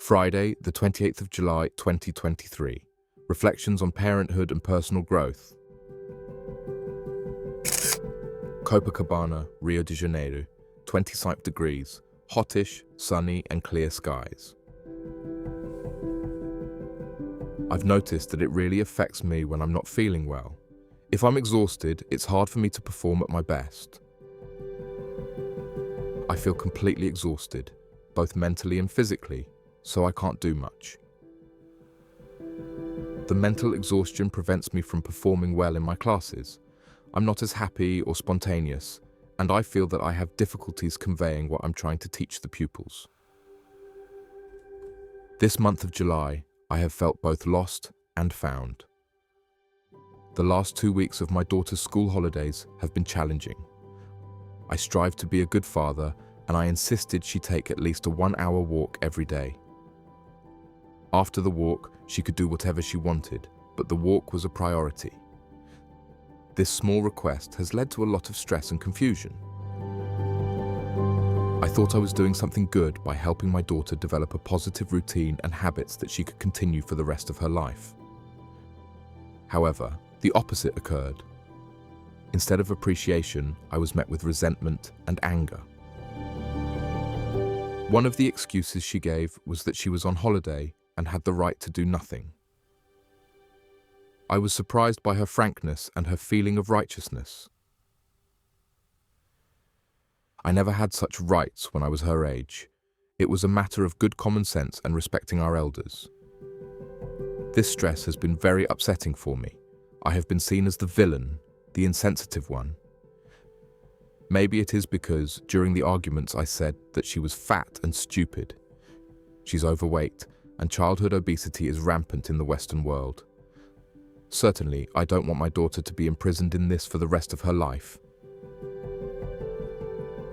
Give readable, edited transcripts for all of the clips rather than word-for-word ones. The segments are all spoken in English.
Friday, the 28th of July, 2023. Reflections on Parenthood and Personal Growth. Copacabana, Rio de Janeiro, 25 degrees, hottish, sunny and clear skies. I've noticed that it really affects me when I'm not feeling well. If I'm exhausted, it's hard for me to perform at my best. I feel completely exhausted, both mentally and physically, so I can't do much. The mental exhaustion prevents me from performing well in my classes. I'm not as happy or spontaneous, and I feel that I have difficulties conveying what I'm trying to teach the pupils. This month of July, I have felt both lost and found. The last 2 weeks of my daughter's school holidays have been challenging. I strive to be a good father, and I insisted she take at least a 1-hour walk every day. After the walk, she could do whatever she wanted, but the walk was a priority. This small request has led to a lot of stress and confusion. I thought I was doing something good by helping my daughter develop a positive routine and habits that she could continue for the rest of her life. However, the opposite occurred. Instead of appreciation, I was met with resentment and anger. One of the excuses she gave was that she was on holiday and had the right to do nothing. I was surprised by her frankness and her feeling of righteousness. I never had such rights when I was her age. It was a matter of good common sense and respecting our elders. This stress has been very upsetting for me. I have been seen as the villain, the insensitive one. Maybe it is because during the arguments I said that she was fat and stupid. She's overweight, and childhood obesity is rampant in the Western world. Certainly, I don't want my daughter to be imprisoned in this for the rest of her life.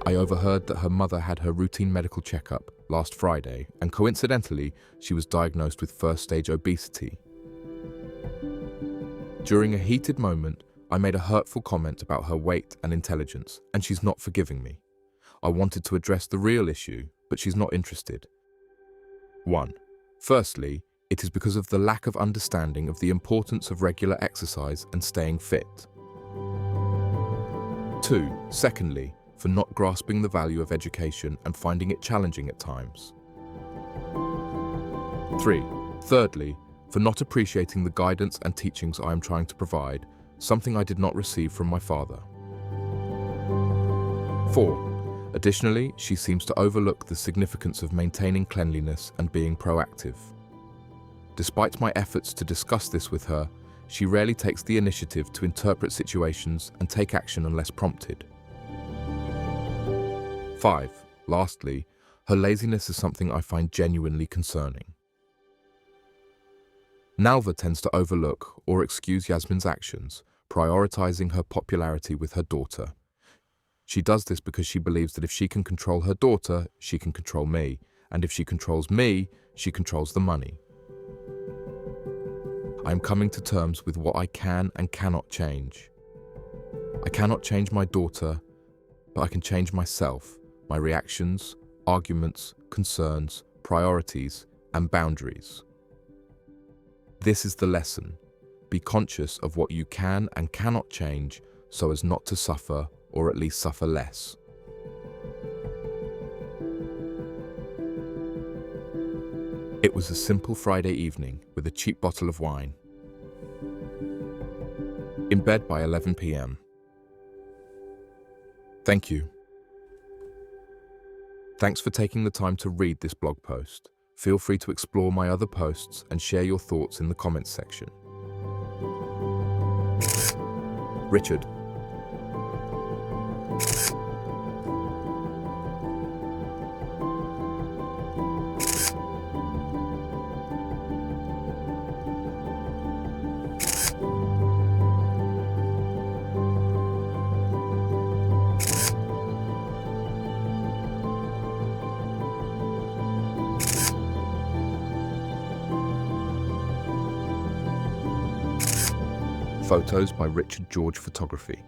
I overheard that her mother had her routine medical checkup last Friday, and coincidentally, she was diagnosed with first-stage obesity. During a heated moment, I made a hurtful comment about her weight and intelligence, and she's not forgiving me. I wanted to address the real issue, but she's not interested. 1. Firstly, it is because of the lack of understanding of the importance of regular exercise and staying fit. 2. Secondly, for not grasping the value of education and finding it challenging at times. 3. Thirdly, for not appreciating the guidance and teachings I am trying to provide, something I did not receive from my father. 4. Additionally, she seems to overlook the significance of maintaining cleanliness and being proactive. Despite my efforts to discuss this with her, she rarely takes the initiative to interpret situations and take action unless prompted. 5. Lastly, her laziness is something I find genuinely concerning. Nalva tends to overlook or excuse Yasmin's actions, prioritizing her popularity with her daughter. She does this because she believes that if she can control her daughter, she can control me, and if she controls me, she controls the money. I am coming to terms with what I can and cannot change. I cannot change my daughter, but I can change myself, my reactions, arguments, concerns, priorities, and boundaries. This is the lesson. Be conscious of what you can and cannot change so as not to suffer, or at least suffer less. It was a simple Friday evening with a cheap bottle of wine. In bed by 11 p.m. Thank you. Thanks for taking the time to read this blog post. Feel free to explore my other posts and share your thoughts in the comments section. Richard. Photos by Richard George Photography.